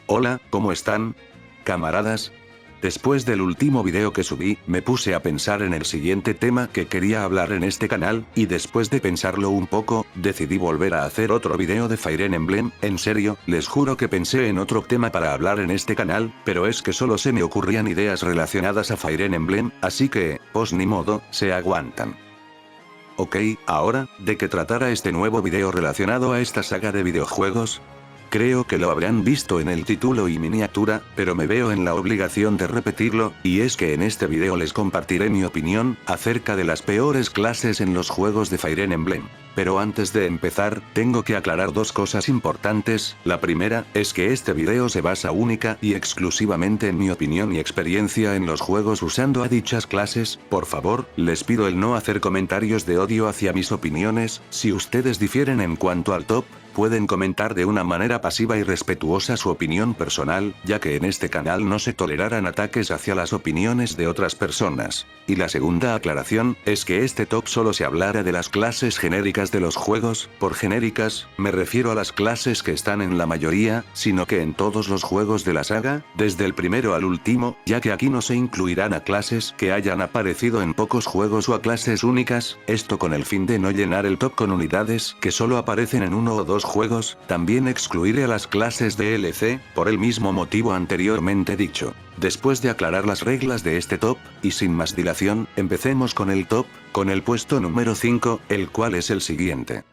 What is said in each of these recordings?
Hola, ¿cómo están? Camaradas. Después del último video que subí, me puse a pensar en el siguiente tema que quería hablar en este canal, y después de pensarlo un poco, decidí volver a hacer otro video de Fire Emblem. En serio, les juro que pensé en otro tema para hablar en este canal, pero es que solo se me ocurrían ideas relacionadas a Fire Emblem, así que, pues ni modo, se aguantan. Ok, ahora, ¿de qué tratará este nuevo video relacionado a esta saga de videojuegos? Creo que lo habrán visto en el título y miniatura, pero me veo en la obligación de repetirlo, y es que en este video les compartiré mi opinión acerca de las peores clases en los juegos de Fire Emblem. Pero antes de empezar, tengo que aclarar dos cosas importantes. La primera, es que este video se basa única y exclusivamente en mi opinión y experiencia en los juegos usando a dichas clases. Por favor, les pido el no hacer comentarios de odio hacia mis opiniones. Si ustedes difieren en cuanto al top, pueden comentar de una manera pasiva y respetuosa su opinión personal, ya que en este canal no se tolerarán ataques hacia las opiniones de otras personas. Y la segunda aclaración, es que este top solo se hablará de las clases genéricas de los juegos. Por genéricas, me refiero a las clases que están en la mayoría, sino que en todos los juegos de la saga, desde el primero al último, ya que aquí no se incluirán a clases que hayan aparecido en pocos juegos o a clases únicas, esto con el fin de no llenar el top con unidades que solo aparecen en uno o dos juegos. También excluiré a las clases de DLC, por el mismo motivo anteriormente dicho. Después de aclarar las reglas de este top, y sin más dilación, empecemos con el top, con el puesto número 5, el cual es el siguiente.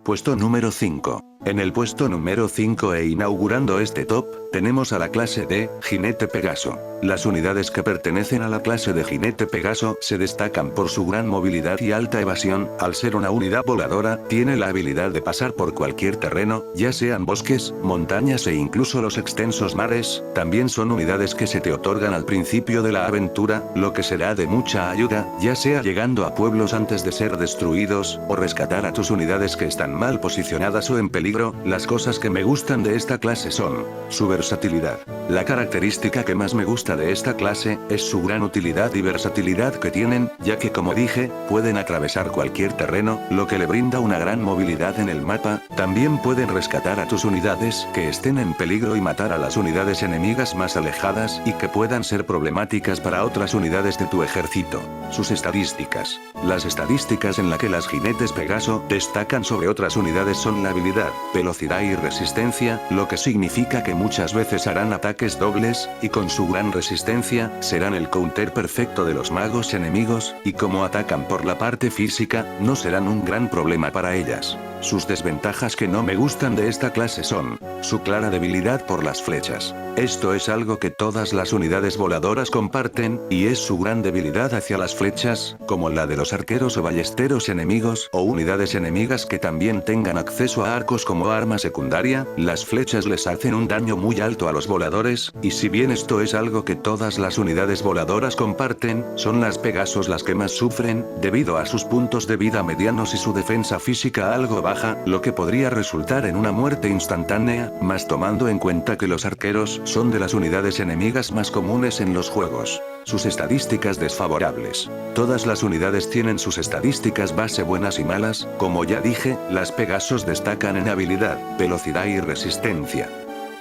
Puesto número 5. En el puesto número 5 e inaugurando este top, tenemos a la clase de Jinete Pegaso. Las unidades que pertenecen a la clase de Jinete Pegaso se destacan por su gran movilidad y alta evasión. Al ser una unidad voladora, tiene la habilidad de pasar por cualquier terreno, ya sean bosques, montañas e incluso los extensos mares. También son unidades que se te otorgan al principio de la aventura, lo que será de mucha ayuda, ya sea llegando a pueblos antes de ser destruidos, o rescatar a tus unidades que están mal posicionadas o en peligro. Las cosas que me gustan de esta clase son su versatilidad. La característica que más me gusta de esta clase es su gran utilidad y versatilidad que tienen, ya que como dije, pueden atravesar cualquier terreno, lo que le brinda una gran movilidad en el mapa. También pueden rescatar a tus unidades que estén en peligro y matar a las unidades enemigas más alejadas y que puedan ser problemáticas para otras unidades de tu ejército. Sus estadísticas. Las estadísticas en las que las jinetes Pegaso destacan sobre otras unidades son la habilidad, velocidad y resistencia, lo que significa que muchas veces harán ataques dobles, y con su gran resistencia, serán el counter perfecto de los magos enemigos, y como atacan por la parte física, no serán un gran problema para ellas. Sus desventajas que no me gustan de esta clase son su clara debilidad por las flechas. Esto es algo que todas las unidades voladoras comparten, y es su gran debilidad hacia las flechas, como la de los arqueros o ballesteros enemigos o unidades enemigas que también tengan acceso a arcos como arma secundaria. Las flechas les hacen un daño muy alto a los voladores, y si bien esto es algo que todas las unidades voladoras comparten, son las Pegasos las que más sufren, debido a sus puntos de vida medianos y su defensa física algo baja, lo que podría resultar en una muerte instantánea, más tomando en cuenta que los arqueros son de las unidades enemigas más comunes en los juegos. Sus estadísticas desfavorables. Todas las unidades tienen sus estadísticas base buenas y malas. Como ya dije, las Pegasos destacan en habilidad, velocidad y resistencia.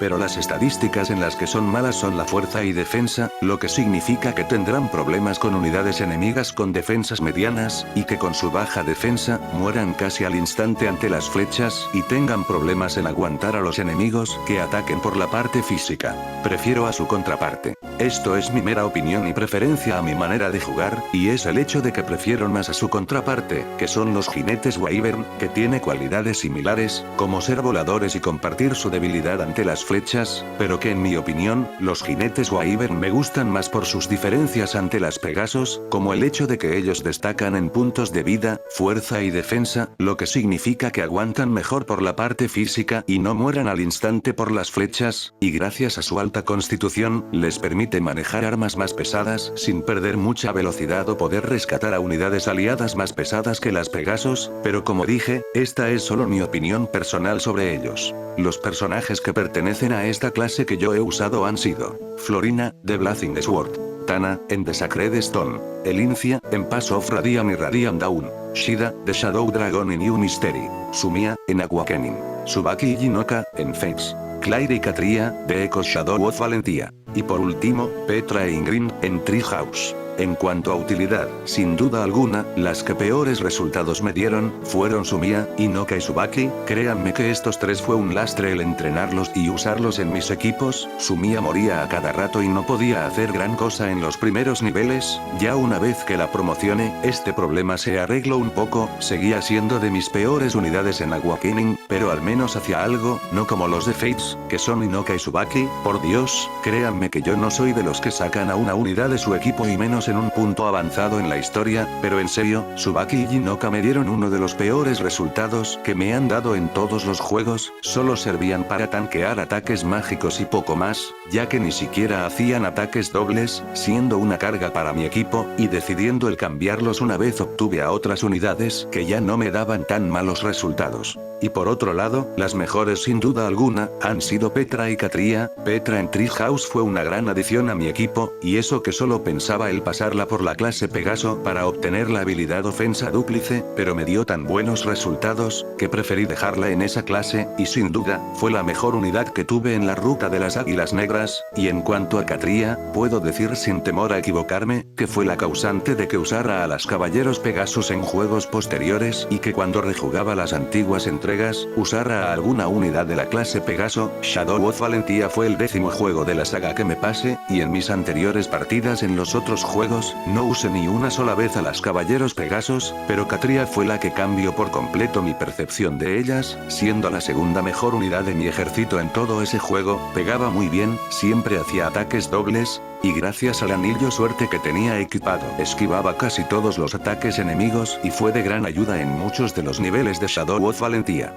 Pero las estadísticas en las que son malas son la fuerza y defensa, lo que significa que tendrán problemas con unidades enemigas con defensas medianas, y que con su baja defensa, mueran casi al instante ante las flechas, y tengan problemas en aguantar a los enemigos que ataquen por la parte física. Prefiero a su contraparte. Esto es mi mera opinión y preferencia a mi manera de jugar, y es el hecho de que prefiero más a su contraparte, que son los jinetes Wyvern, que tiene cualidades similares, como ser voladores y compartir su debilidad ante las flechas, pero que en mi opinión, los jinetes Wyvern me gustan más por sus diferencias ante las Pegasos, como el hecho de que ellos destacan en puntos de vida, fuerza y defensa, lo que significa que aguantan mejor por la parte física y no mueran al instante por las flechas, y gracias a su alta constitución, les permite manejar armas más pesadas sin perder mucha velocidad o poder rescatar a unidades aliadas más pesadas que las Pegasos, pero como dije, esta es solo mi opinión personal sobre ellos. Los personajes que pertenecen a esta clase que yo he usado han sido Florina, de Blazing Sword, Tana, en The Sacred Stone, Elincia, en Pass of Radiant y Radiant Dawn, Shida, de Shadow Dragon y New Mystery, Sumia, en Awakening, Tsubaki Ichinoka, en Fates, Claire y Catria, de Echo Shadow of Valentia. Y por último, Petra e Ingrid, en Treehouse. En cuanto a utilidad, sin duda alguna, las que peores resultados me dieron, fueron Sumia, Inoka y Tsubaki. Créanme que estos tres fue un lastre el entrenarlos y usarlos en mis equipos. Sumia moría a cada rato y no podía hacer gran cosa en los primeros niveles. Ya una vez que la promocioné, este problema se arregló un poco. Seguía siendo de mis peores unidades en Awakening, pero al menos hacía algo, no como los de Fates, que son Inoka y Tsubaki. Por Dios, créanme que yo no soy de los que sacan a una unidad de su equipo y menos en un punto avanzado en la historia, pero en serio, Tsubaki y Inoka me dieron uno de los peores resultados que me han dado en todos los juegos. Solo servían para tanquear ataques mágicos y poco más, ya que ni siquiera hacían ataques dobles, siendo una carga para mi equipo, y decidiendo el cambiarlos una vez obtuve a otras unidades que ya no me daban tan malos resultados. Y por otro lado, las mejores sin duda alguna, han sido Petra y Catria. Petra en Treehouse fue una gran adición a mi equipo, y eso que solo pensaba el pasarla por la clase Pegaso para obtener la habilidad ofensa dúplice, pero me dio tan buenos resultados, que preferí dejarla en esa clase, y sin duda, fue la mejor unidad que tuve en la ruta de las Águilas Negras. Y en cuanto a Catria, puedo decir sin temor a equivocarme, que fue la causante de que usara a las Caballeros Pegasus en juegos posteriores y que cuando rejugaba las antiguas entregas, usara a alguna unidad de la clase Pegaso. Shadow of Valentia fue el 10º juego de la saga que me pase, y en mis anteriores partidas en los otros juegos, no usé ni una sola vez a las Caballeros Pegasos, pero Catria fue la que cambió por completo mi percepción de ellas, siendo la segunda mejor unidad de mi ejército en todo ese juego. Pegaba muy bien, siempre hacía ataques dobles, y gracias al anillo suerte que tenía equipado, esquivaba casi todos los ataques enemigos y fue de gran ayuda en muchos de los niveles de Shadow of Valentia.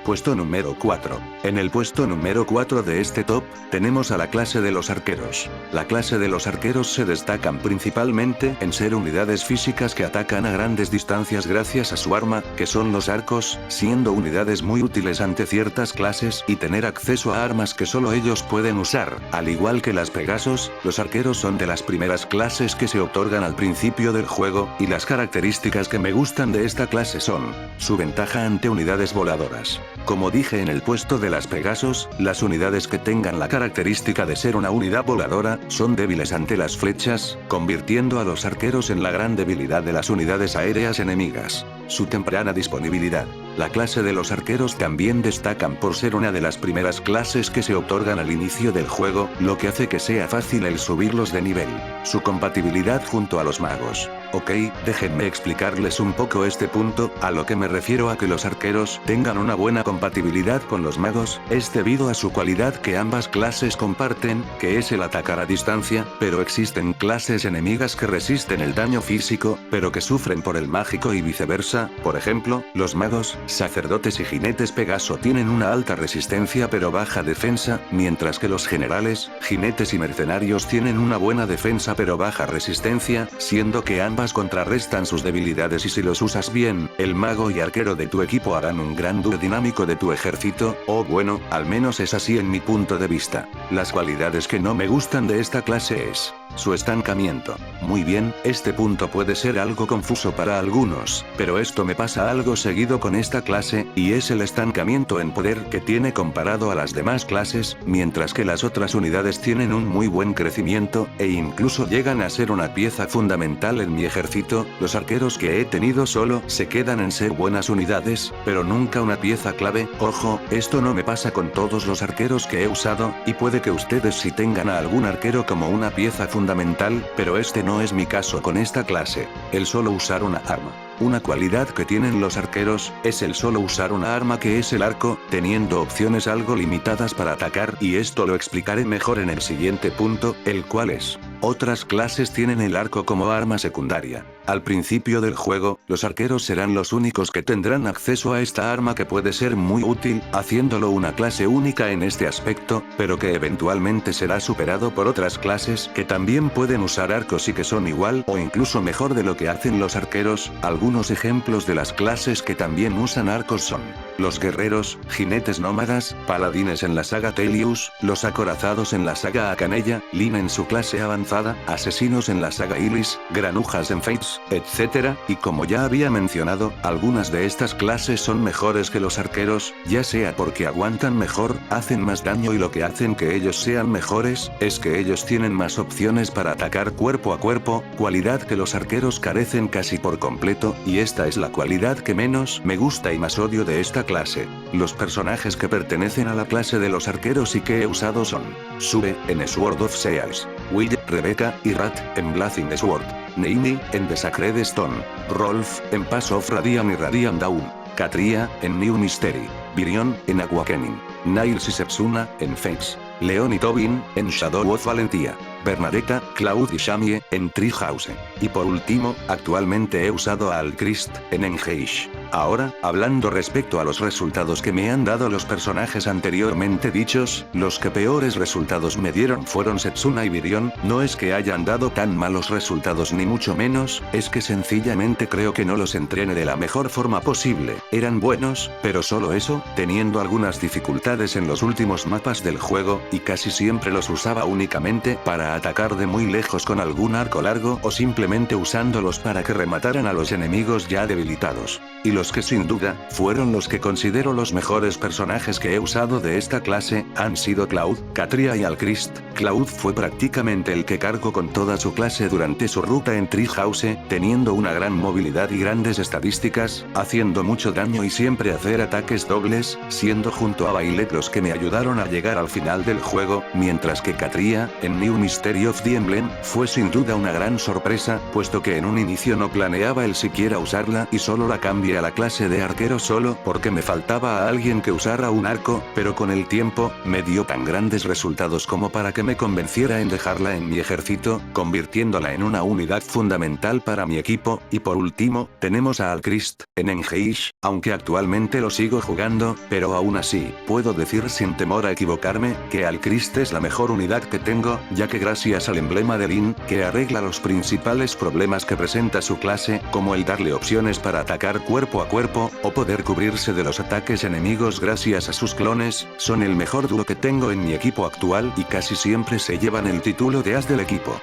Puesto número 4. En el puesto número 4 de este top, tenemos a la clase de los arqueros. La clase de los arqueros se destacan principalmente en ser unidades físicas que atacan a grandes distancias gracias a su arma, que son los arcos, siendo unidades muy útiles ante ciertas clases y tener acceso a armas que solo ellos pueden usar. Al igual que las Pegasos, los arqueros son de las primeras clases que se otorgan al principio del juego, y las características que me gustan de esta clase son su ventaja ante unidades voladoras. Como dije en el puesto de las Pegasos, las unidades que tengan la característica de ser una unidad voladora, son débiles ante las flechas, convirtiendo a los arqueros en la gran debilidad de las unidades aéreas enemigas. Su temprana disponibilidad. La clase de los arqueros también destacan por ser una de las primeras clases que se otorgan al inicio del juego, lo que hace que sea fácil el subirlos de nivel. Su compatibilidad junto a los magos. Ok, déjenme explicarles un poco este punto. A lo que me refiero a que los arqueros tengan una buena compatibilidad con los magos, es debido a su cualidad que ambas clases comparten, que es el atacar a distancia, pero existen clases enemigas que resisten el daño físico, pero que sufren por el mágico y viceversa. Por ejemplo, los magos, sacerdotes y jinetes Pegaso tienen una alta resistencia pero baja defensa, mientras que los generales, jinetes y mercenarios tienen una buena defensa pero baja resistencia, siendo que ambas contrarrestan sus debilidades y si los usas bien, el mago y arquero de tu equipo harán un gran dúo dinámico de tu ejército, o bueno, al menos es así en mi punto de vista. Las cualidades que no me gustan de esta clase es su estancamiento. Muy bien, este punto puede ser algo confuso para algunos, pero esto me pasa algo seguido con esta clase, y es el estancamiento en poder que tiene comparado a las demás clases, mientras que las otras unidades tienen un muy buen crecimiento, e incluso llegan a ser una pieza fundamental en mi ejército. Los arqueros que he tenido solo se quedan en ser buenas unidades, pero nunca una pieza clave. Ojo, esto no me pasa con todos los arqueros que he usado, y puede que ustedes sí tengan a algún arquero como una pieza fundamental, pero este no es mi caso con esta clase. El solo usar una arma. Una cualidad que tienen los arqueros, es el solo usar una arma que es el arco, teniendo opciones algo limitadas para atacar, y esto lo explicaré mejor en el siguiente punto, el cual es: otras clases tienen el arco como arma secundaria. Al principio del juego, los arqueros serán los únicos que tendrán acceso a esta arma que puede ser muy útil, haciéndolo una clase única en este aspecto, pero que eventualmente será superado por otras clases que también pueden usar arcos y que son igual o incluso mejor de lo que hacen los arqueros. Algunos ejemplos de las clases que también usan arcos son los guerreros, jinetes nómadas, paladines en la saga Telius, los acorazados en la saga Acanella, Lin en su clase avanzada, asesinos en la saga Ilis, granujas en Fates, armas, etc. Y como ya había mencionado, algunas de estas clases son mejores que los arqueros, ya sea porque aguantan mejor, hacen más daño y lo que hacen que ellos sean mejores, es que ellos tienen más opciones para atacar cuerpo a cuerpo, cualidad que los arqueros carecen casi por completo, y esta es la cualidad que menos me gusta y más odio de esta clase. Los personajes que pertenecen a la clase de los arqueros y que he usado son Sue, en Sword of Seals, Will, Rebecca y Rat, en Blazing Sword, Neimi, en The Sacred Stone, Rolf, en Pass of Radiant y Radiant Dawn, Katria, en New Mystery, Virion, en Awakening, Niles y Setsuna, en Fates, Leon y Tobin, en Shadow of Valentia, Bernadetta, Cloud y Shamie, en Treehouse. Y por último, actualmente he usado a Alcryst, en Engage. Ahora, hablando respecto a los resultados que me han dado los personajes anteriormente dichos, los que peores resultados me dieron fueron Setsuna y Virion. No es que hayan dado tan malos resultados ni mucho menos, es que sencillamente creo que no los entrené de la mejor forma posible. Eran buenos, pero solo eso, teniendo algunas dificultades en los últimos mapas del juego, y casi siempre los usaba únicamente para atacar de muy lejos con algún arco largo o simplemente usándolos para que remataran a los enemigos ya debilitados. Y los que sin duda, fueron los que considero los mejores personajes que he usado de esta clase, han sido Cloud, Katria y Alcryst. Cloud fue prácticamente el que cargó con toda su clase durante su ruta en Treehouse, teniendo una gran movilidad y grandes estadísticas, haciendo mucho daño y siempre hacer ataques dobles, siendo junto a Violet los que me ayudaron a llegar al final del juego, mientras que Katria, en New Mystery of the Emblem, fue sin duda una gran sorpresa, puesto que en un inicio no planeaba el siquiera usarla y solo la cambié a la clase de arquero solo porque me faltaba a alguien que usara un arco, pero con el tiempo, me dio tan grandes resultados como para que me convenciera en dejarla en mi ejército, convirtiéndola en una unidad fundamental para mi equipo. Y por último, tenemos a Alcryst, en Engage, aunque actualmente lo sigo jugando, pero aún así, puedo decir sin temor a equivocarme, que Alcryst es la mejor unidad que tengo, ya que gracias al emblema de Lin, que arregla los principales problemas que presenta su clase, como el darle opciones para atacar cuerpo a cuerpo, o poder cubrirse de los ataques enemigos gracias a sus clones, son el mejor dúo que tengo en mi equipo actual y casi siempre se llevan el título de as del equipo.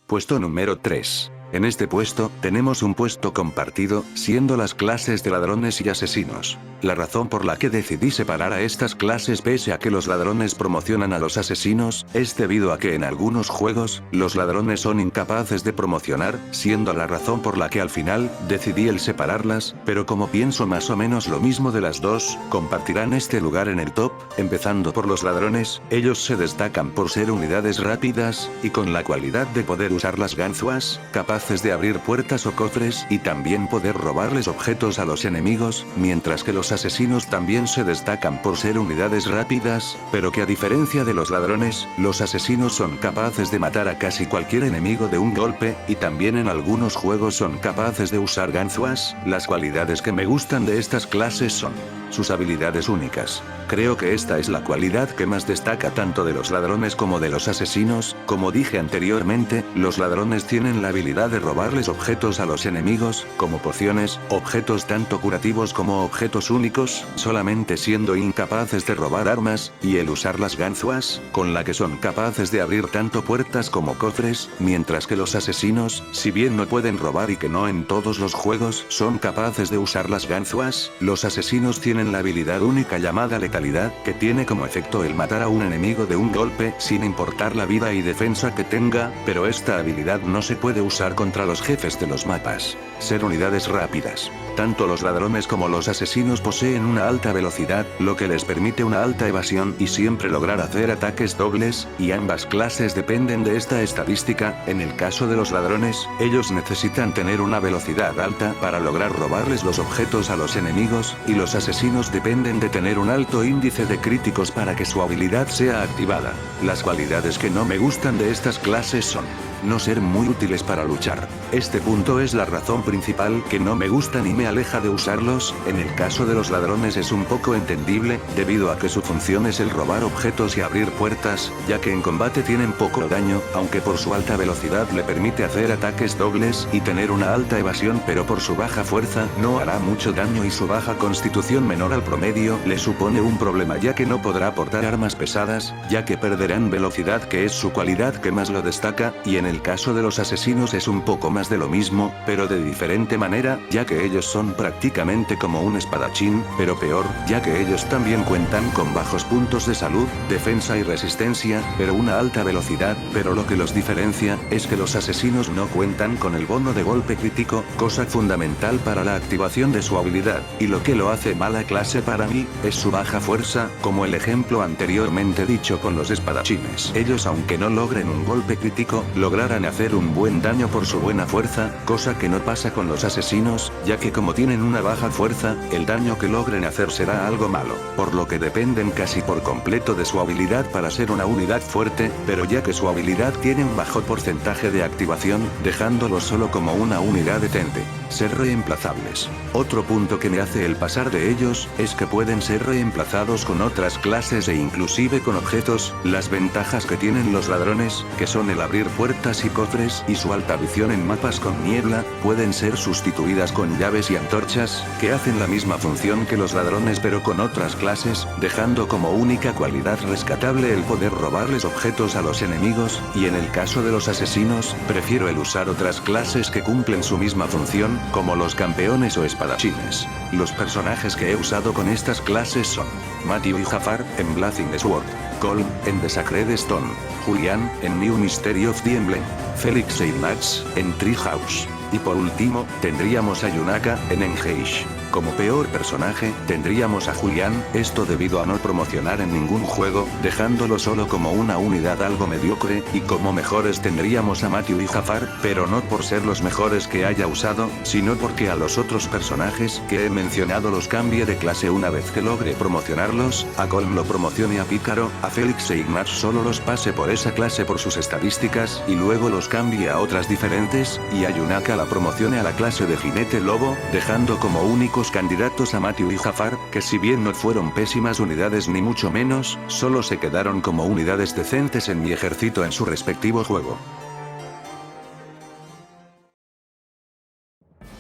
Puesto número 3. En este puesto, tenemos un puesto compartido, siendo las clases de ladrones y asesinos. La razón por la que decidí separar a estas clases pese a que los ladrones promocionan a los asesinos, es debido a que en algunos juegos, los ladrones son incapaces de promocionar, siendo la razón por la que al final, decidí el separarlas, pero como pienso más o menos lo mismo de las dos, compartirán este lugar en el top, empezando por los ladrones. Ellos se destacan por ser unidades rápidas, y con la cualidad de poder usar las ganzúas, capaces de abrir puertas o cofres y también poder robarles objetos a los enemigos, mientras que los asesinos también se destacan por ser unidades rápidas, pero que a diferencia de los ladrones, los asesinos son capaces de matar a casi cualquier enemigo de un golpe, y también en algunos juegos son capaces de usar ganzúas. Las cualidades que me gustan de estas clases son sus habilidades únicas. Creo que esta es la cualidad que más destaca tanto de los ladrones como de los asesinos. Como dije anteriormente, los ladrones tienen la habilidad de robarles objetos a los enemigos, como pociones, objetos tanto curativos como objetos únicos, solamente siendo incapaces de robar armas, y el usar las ganzúas, con la que son capaces de abrir tanto puertas como cofres, mientras que los asesinos, si bien no pueden robar y que no en todos los juegos son capaces de usar las ganzúas, los asesinos tienen la habilidad única llamada letalidad, que tiene como efecto el matar a un enemigo de un golpe sin importar la vida y defensa que tenga, pero esta habilidad no se puede usar contra los jefes de los mapas. Ser unidades rápidas. Tanto los ladrones como los asesinos poseen una alta velocidad, lo que les permite una alta evasión y siempre lograr hacer ataques dobles, y ambas clases dependen de esta estadística. En el caso de los ladrones, ellos necesitan tener una velocidad alta para lograr robarles los objetos a los enemigos, y los asesinos dependen de tener un alto índice de críticos para que su habilidad sea activada. Las cualidades que no me gustan de estas clases son no ser muy útiles para luchar. Este punto es la razón principal que no me gusta ni me aleja de usarlos. En el caso de los ladrones es un poco entendible, debido a que su función es el robar objetos y abrir puertas, ya que en combate tienen poco daño, aunque por su alta velocidad le permite hacer ataques dobles y tener una alta evasión, pero por su baja fuerza no hará mucho daño y su baja constitución menor al promedio le supone un problema, ya que no podrá portar armas pesadas, ya que perderán velocidad, que es su cualidad que más lo destaca, y en el caso de los asesinos es un poco más de lo mismo, pero de diferente manera, ya que ellos son prácticamente como un espadachín, pero peor, ya que ellos también cuentan con bajos puntos de salud, defensa y resistencia, pero una alta velocidad, pero lo que los diferencia, es que los asesinos no cuentan con el bono de golpe crítico, cosa fundamental para la activación de su habilidad, y lo que lo hace mala clase para mí, es su baja fuerza, como el ejemplo anteriormente dicho con los espadachines. Ellos, aunque no logren un golpe crítico, lograrán hacer un buen daño por su buena fuerza, cosa que no pasa con los asesinos, ya que como tienen una baja fuerza, el daño que logren hacer será algo malo, por lo que dependen casi por completo de su habilidad para ser una unidad fuerte, pero ya que su habilidad tiene un bajo porcentaje de activación, dejándolos solo como una unidad detente, ser reemplazables. Otro punto que me hace el pasar de ellos, es que pueden ser reemplazados con otras clases e inclusive con objetos. Las ventajas que tienen los ladrones, que son el abrir puertas y cofres y su alta visión en mapas con niebla, pueden ser sustituidas con llaves y antorchas, que hacen la misma función que los ladrones pero con otras clases, dejando como única cualidad rescatable el poder robarles objetos a los enemigos, y en el caso de los asesinos, prefiero el usar otras clases que cumplen su misma función, como los campeones o espadachines. Los personajes que he usado con estas clases son Matthew y Jafar, en Blazing Sword, Colm, en The Sacred Stone, Julian, en New Mystery of the Emblem, Felix e Ignatz, en Treehouse. Y por último, tendríamos a Yunaka, en Engage. Como peor personaje, tendríamos a Julian, esto debido a no promocionar en ningún juego, dejándolo solo como una unidad algo mediocre, y como mejores tendríamos a Matthew y Jafar, pero no por ser los mejores que haya usado, sino porque a los otros personajes que he mencionado los cambie de clase una vez que logre promocionarlos, a Colm lo promocione a Pícaro, a Felix e Ignatz solo los pase por esa clase por sus estadísticas, y luego los cambie a otras diferentes, y a Yunaka la promocione a la clase de jinete lobo, dejando como únicos candidatos a Matthew y Jafar, que si bien no fueron pésimas unidades ni mucho menos, solo se quedaron como unidades decentes en mi ejército en su respectivo juego.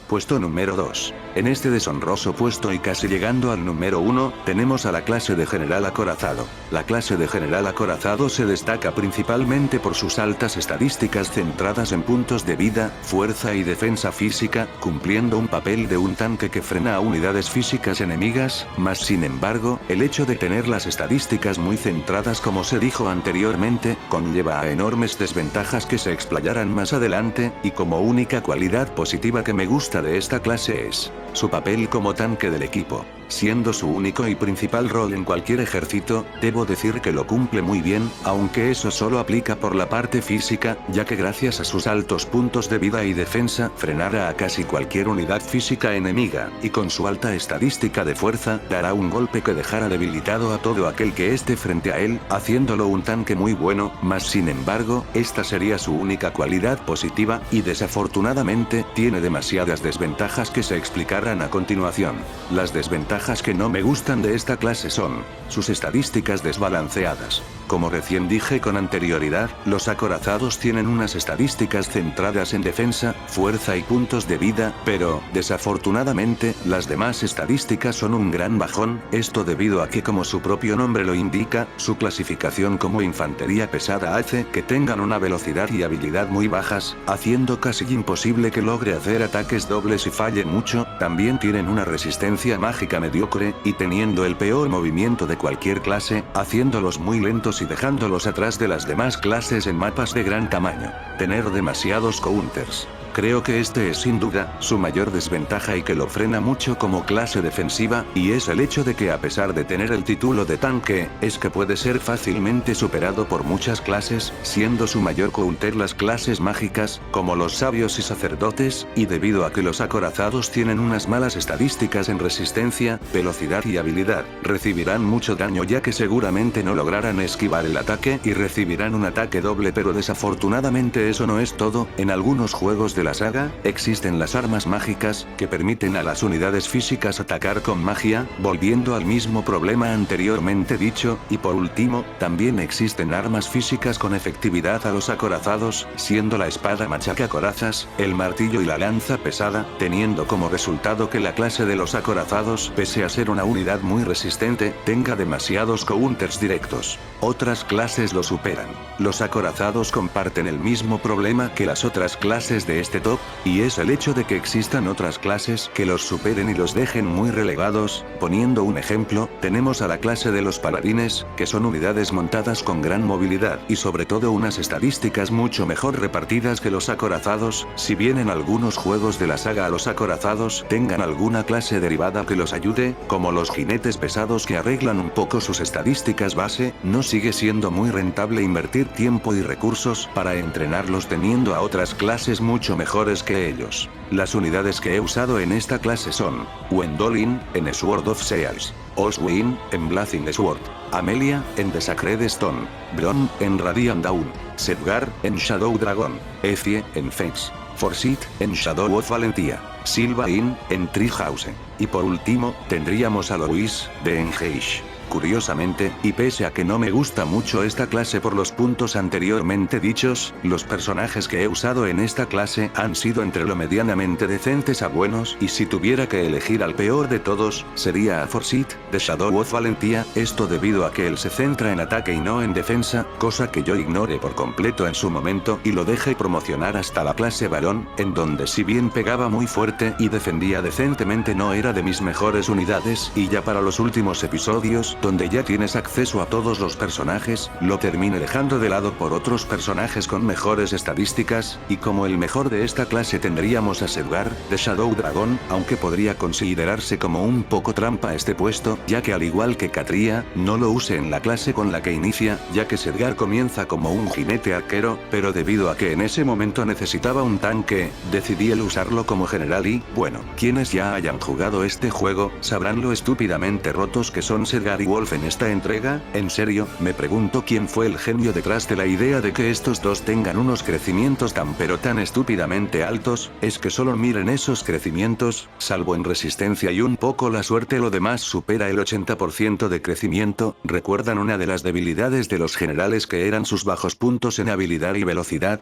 Puesto número 2. En este deshonroso puesto y casi llegando al número 1, tenemos a la clase de General Acorazado. La clase de General Acorazado se destaca principalmente por sus altas estadísticas centradas en puntos de vida, fuerza y defensa física, cumpliendo un papel de un tanque que frena a unidades físicas enemigas, mas sin embargo, el hecho de tener las estadísticas muy centradas como se dijo anteriormente, conlleva a enormes desventajas que se explayarán más adelante, y como única cualidad positiva que me gusta de esta clase es su papel como tanque del equipo. Siendo su único y principal rol en cualquier ejército, debo decir que lo cumple muy bien, aunque eso solo aplica por la parte física, ya que gracias a sus altos puntos de vida y defensa, frenará a casi cualquier unidad física enemiga, y con su alta estadística de fuerza, dará un golpe que dejará debilitado a todo aquel que esté frente a él, haciéndolo un tanque muy bueno, mas sin embargo, esta sería su única cualidad positiva, y desafortunadamente, tiene demasiadas desventajas que se explicarán a continuación. Las desventajas que no me gustan de esta clase son sus estadísticas desbalanceadas. Como recién dije con anterioridad, los acorazados tienen unas estadísticas centradas en defensa, fuerza y puntos de vida, pero, desafortunadamente, las demás estadísticas son un gran bajón, esto debido a que como su propio nombre lo indica, su clasificación como infantería pesada hace que tengan una velocidad y habilidad muy bajas, haciendo casi imposible que logre hacer ataques dobles y falle mucho. También tienen una resistencia mágica mediocre, y teniendo el peor movimiento de cualquier clase, haciéndolos muy lentos y dejándolos atrás de las demás clases en mapas de gran tamaño. Tener demasiados counters. Creo que este es sin duda, su mayor desventaja y que lo frena mucho como clase defensiva, y es el hecho de que a pesar de tener el título de tanque, es que puede ser fácilmente superado por muchas clases, siendo su mayor counter las clases mágicas, como los sabios y sacerdotes, y debido a que los acorazados tienen unas malas estadísticas en resistencia, velocidad y habilidad, recibirán mucho daño ya que seguramente no lograrán esquivar el ataque y recibirán un ataque doble, pero desafortunadamente eso no es todo. En algunos juegos de la saga, existen las armas mágicas, que permiten a las unidades físicas atacar con magia, volviendo al mismo problema anteriormente dicho, y por último, también existen armas físicas con efectividad a los acorazados, siendo la espada machacacorazas, el martillo y la lanza pesada, teniendo como resultado que la clase de los acorazados, pese a ser una unidad muy resistente, tenga demasiados counters directos. Otras clases lo superan. Los acorazados comparten el mismo problema que las otras clases de este top, y es el hecho de que existan otras clases que los superen y los dejen muy relegados. Poniendo un ejemplo, tenemos a la clase de los paladines, que son unidades montadas con gran movilidad y sobre todo unas estadísticas mucho mejor repartidas que los acorazados. Si bien en algunos juegos de la saga a los acorazados tengan alguna clase derivada que los ayude, como los jinetes pesados que arreglan un poco sus estadísticas base, no sigue siendo muy rentable invertir tiempo y recursos para entrenarlos teniendo a otras clases mucho mejores que ellos. Las unidades que he usado en esta clase son Gwendolyn, en Sword of Seals, Oswin, en Blazing Sword, Amelia, en The Sacred Stone, Bron, en Radiant Dawn, Sedgar, en Shadow Dragon, Effie, en Fates, Forsyth, en Shadow of Valentia, Sylvain, en Treehouse. Y por último, tendríamos a Louise, de Engage. Curiosamente, y pese a que no me gusta mucho esta clase por los puntos anteriormente dichos, los personajes que he usado en esta clase han sido entre lo medianamente decentes a buenos, y si tuviera que elegir al peor de todos, sería a Forsyth, de Shadow of Valentia, esto debido a que él se centra en ataque y no en defensa, cosa que yo ignoré por completo en su momento y lo dejé promocionar hasta la clase varón, en donde si bien pegaba muy fuerte y defendía decentemente no era de mis mejores unidades, y ya para los últimos episodios, donde ya tienes acceso a todos los personajes, lo termine dejando de lado por otros personajes con mejores estadísticas, y como el mejor de esta clase tendríamos a Sedgar, de Shadow Dragon, aunque podría considerarse como un poco trampa este puesto, ya que al igual que Catria, no lo use en la clase con la que inicia, ya que Sedgar comienza como un jinete arquero, pero debido a que en ese momento necesitaba un tanque, decidí el usarlo como general y, bueno, quienes ya hayan jugado este juego, sabrán lo estúpidamente rotos que son Sedgar y Wolf en esta entrega. En serio, me pregunto quién fue el genio detrás de la idea de que estos dos tengan unos crecimientos tan pero tan estúpidamente altos. Es que solo miren esos crecimientos, salvo en resistencia y un poco la suerte, lo demás supera el 80% de crecimiento. ¿Recuerdan una de las debilidades de los generales que eran sus bajos puntos en habilidad y velocidad?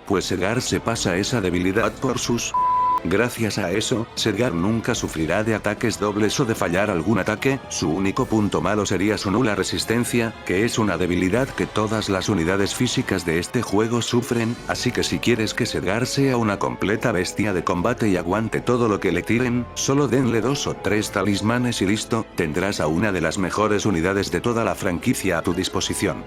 Pues Sedgar se pasa esa debilidad por sus... Gracias a eso, Sedgar nunca sufrirá de ataques dobles o de fallar algún ataque. Su único punto malo sería su nula resistencia, que es una debilidad que todas las unidades físicas de este juego sufren, así que si quieres que Sedgar sea una completa bestia de combate y aguante todo lo que le tiren, solo denle 2 o 3 talismanes y listo, tendrás a una de las mejores unidades de toda la franquicia a tu disposición.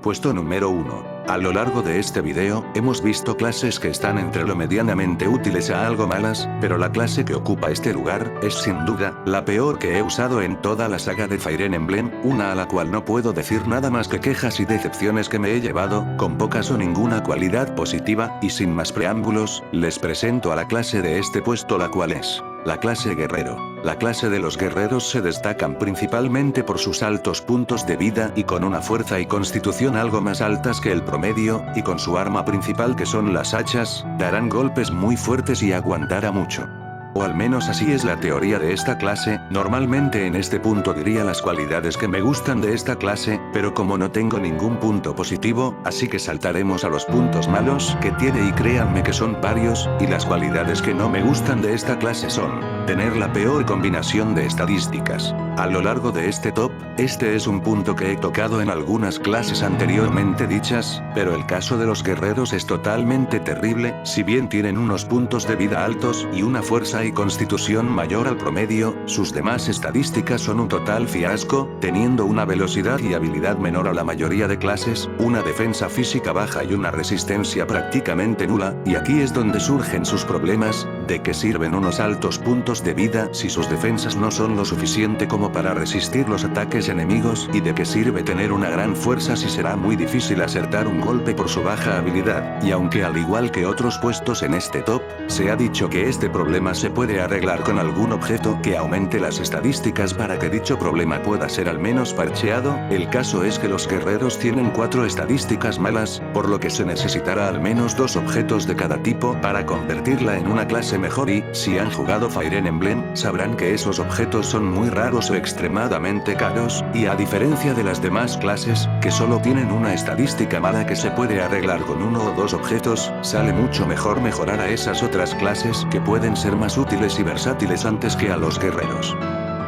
Puesto número 1. A lo largo de este video, hemos visto clases que están entre lo medianamente útiles a algo malas, pero la clase que ocupa este lugar, es sin duda, la peor que he usado en toda la saga de Fire Emblem, una a la cual no puedo decir nada más que quejas y decepciones que me he llevado, con pocas o ninguna cualidad positiva, y sin más preámbulos, les presento a la clase de este puesto, la cual es la clase guerrero. La clase de los guerreros se destacan principalmente por sus altos puntos de vida y con una fuerza y constitución algo más altas que el promedio, y con su arma principal que son las hachas, darán golpes muy fuertes y aguantará mucho. O al menos así es la teoría de esta clase. Normalmente en este punto diría las cualidades que me gustan de esta clase, pero como no tengo ningún punto positivo, así que saltaremos a los puntos malos que tiene, y créanme que son varios, y las cualidades que no me gustan de esta clase son tener la peor combinación de estadísticas. A lo largo de este top, este es un punto que he tocado en algunas clases anteriormente dichas, pero el caso de los guerreros es totalmente terrible. Si bien tienen unos puntos de vida altos y una fuerza y constitución mayor al promedio, sus demás estadísticas son un total fiasco, teniendo una velocidad y habilidad menor a la mayoría de clases, una defensa física baja y una resistencia prácticamente nula, y aquí es donde surgen sus problemas. ¿De qué sirven unos altos puntos de vida si sus defensas no son lo suficiente como para resistir los ataques enemigos? ¿Y de qué sirve tener una gran fuerza si será muy difícil acertar un golpe por su baja habilidad? Y aunque al igual que otros puestos en este top, se ha dicho que este problema se puede arreglar con algún objeto que aumente las estadísticas para que dicho problema pueda ser al menos parcheado, el caso es que los guerreros tienen 4 estadísticas malas, por lo que se necesitará al menos 2 objetos de cada tipo para convertirla en una clase mejor y, si han jugado Fire Emblem, sabrán que esos objetos son muy raros o extremadamente caros, y a diferencia de las demás clases, que solo tienen una estadística mala que se puede arreglar con 1 o 2 objetos, sale mucho mejor mejorar a esas otras clases que pueden ser más útiles y versátiles antes que a los guerreros.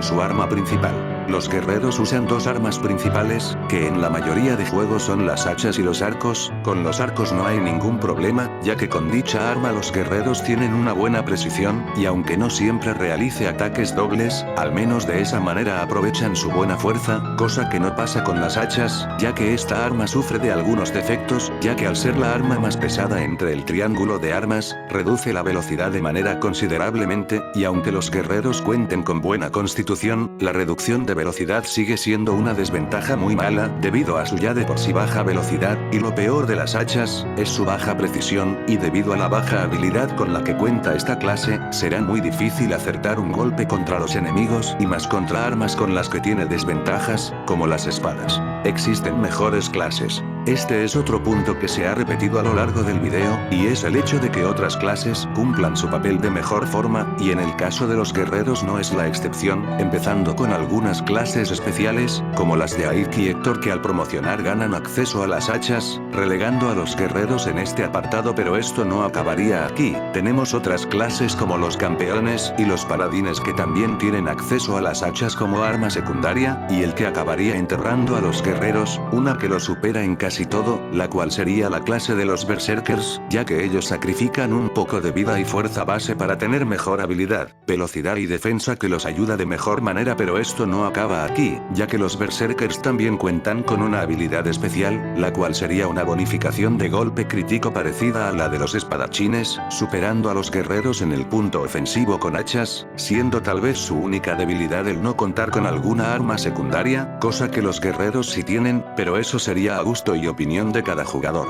Su arma principal. Los guerreros usan 2 armas principales, que en la mayoría de juegos son las hachas y los arcos. Con los arcos no hay ningún problema, ya que con dicha arma los guerreros tienen una buena precisión, y aunque no siempre realice ataques dobles, al menos de esa manera aprovechan su buena fuerza, cosa que no pasa con las hachas, ya que esta arma sufre de algunos defectos, ya que al ser la arma más pesada entre el triángulo de armas, reduce la velocidad de manera considerablemente, y aunque los guerreros cuenten con buena constitución, la reducción de velocidad sigue siendo una desventaja muy mala, debido a su ya de por sí baja velocidad, y lo peor de las hachas, es su baja precisión, y debido a la baja habilidad con la que cuenta esta clase, será muy difícil acertar un golpe contra los enemigos y más contra armas con las que tiene desventajas, como las espadas. Existen mejores clases. Este es otro punto que se ha repetido a lo largo del video, y es el hecho de que otras clases cumplan su papel de mejor forma, y en el caso de los guerreros no es la excepción, empezando con algunas clases especiales, como las de Aiki y Héctor que al promocionar ganan acceso a las hachas, relegando a los guerreros en este apartado, pero esto no acabaría aquí. Tenemos otras clases como los campeones y los paladines que también tienen acceso a las hachas como arma secundaria, y el que acabaría enterrando a los guerreros, una que lo supera en casi todo, la cual sería la clase de los berserkers, ya que ellos sacrifican un poco de vida y fuerza base para tener mejor habilidad, velocidad y defensa que los ayuda de mejor manera, pero esto no acaba aquí, ya que los berserkers también cuentan con una habilidad especial, la cual sería una bonificación de golpe crítico parecida a la de los espadachines, superando a los guerreros en el punto ofensivo con hachas, siendo tal vez su única debilidad el no contar con alguna arma secundaria, cosa que los guerreros sí tienen, pero eso sería a gusto y opinión de cada jugador.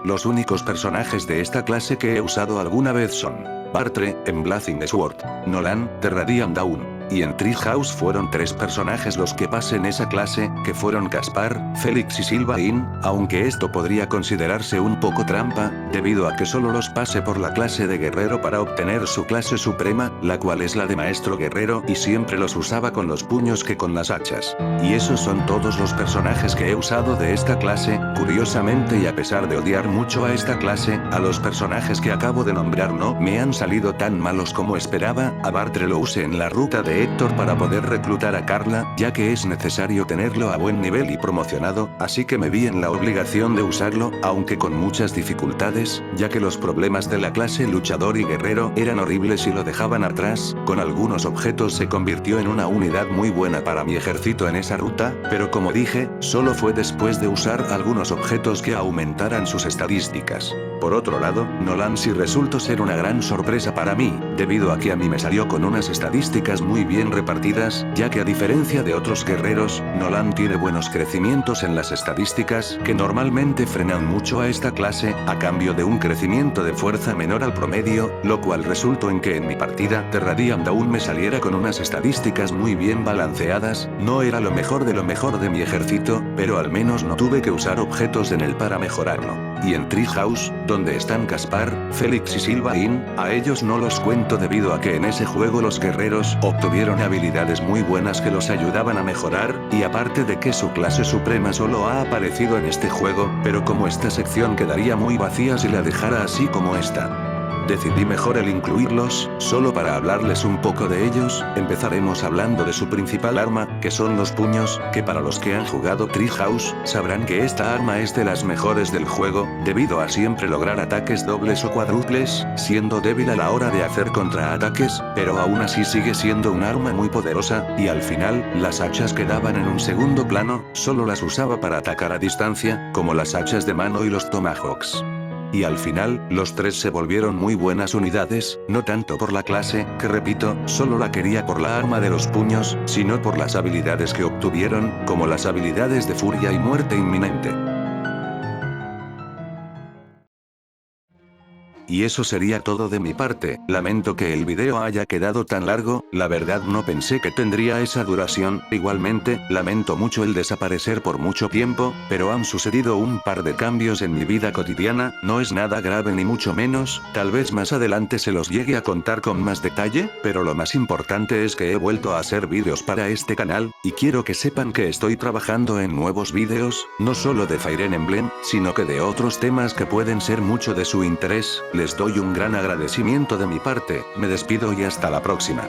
Los únicos personajes de esta clase que he usado alguna vez son Bartre, en Blazing Sword, Nolan, The Radiant Dawn, y en Treehouse fueron 3 personajes los que pasen esa clase, que fueron Caspar, Felix y Sylvain, aunque esto podría considerarse un poco trampa, debido a que solo los pase por la clase de guerrero para obtener su clase suprema, la cual es la de maestro guerrero, y siempre los usaba con los puños que con las hachas. Y esos son todos los personajes que he usado de esta clase. Curiosamente, y a pesar de odiar mucho a esta clase, a los personajes que acabo de nombrar no me han salido tan malos como esperaba. A Bartre lo usé en la ruta de Héctor para poder reclutar a Carla, ya que es necesario tenerlo a buen nivel y promocionado, así que me vi en la obligación de usarlo, aunque con muchas dificultades, ya que los problemas de la clase luchador y guerrero eran horribles y lo dejaban atrás. Con algunos objetos se convirtió en una unidad muy buena para mi ejército en esa ruta, pero como dije, solo fue después de usar algunos objetos que aumentaran sus estadísticas. Por otro lado, Nolan sí resultó ser una gran sorpresa para mí, debido a que a mí me salió con unas estadísticas muy bien repartidas, ya que a diferencia de otros guerreros, Nolan tiene buenos crecimientos en las estadísticas que normalmente frenan mucho a esta clase, a cambio de un crecimiento de fuerza menor al promedio, lo cual resultó en que en mi partida The Radiant Dawn me saliera con unas estadísticas muy bien balanceadas. No era lo mejor de mi ejército, pero al menos no tuve que usar objetos en él para mejorarlo. Y en Treehouse, donde están Caspar, Felix y Sylvain, a ellos no los cuento debido a que en ese juego los guerreros obtuvieron habilidades muy buenas que los ayudaban a mejorar, y aparte de que su clase suprema solo ha aparecido en este juego, pero como esta sección quedaría muy vacía si la dejara así como está. decidí mejor el incluirlos, solo para hablarles un poco de ellos. Empezaremos hablando de su principal arma, que son los puños, que para los que han jugado Treehouse, sabrán que esta arma es de las mejores del juego, debido a siempre lograr ataques dobles o cuádruples, siendo débil a la hora de hacer contraataques, pero aún así sigue siendo un arma muy poderosa, y al final, las hachas quedaban en un segundo plano, solo las usaba para atacar a distancia, como las hachas de mano y los tomahawks. Y al final, los tres se volvieron muy buenas unidades, no tanto por la clase, que repito, solo la quería por la arma de los puños, sino por las habilidades que obtuvieron, como las habilidades de furia y muerte inminente. Y eso sería todo de mi parte, lamento que el video haya quedado tan largo, la verdad no pensé que tendría esa duración, igualmente, lamento mucho el desaparecer por mucho tiempo, pero han sucedido un par de cambios en mi vida cotidiana, no es nada grave ni mucho menos, tal vez más adelante se los llegue a contar con más detalle, pero lo más importante es que he vuelto a hacer vídeos para este canal, y quiero que sepan que estoy trabajando en nuevos vídeos, no solo de Fire Emblem, sino que de otros temas que pueden ser mucho de su interés. Les doy un gran agradecimiento de mi parte, me despido y hasta la próxima.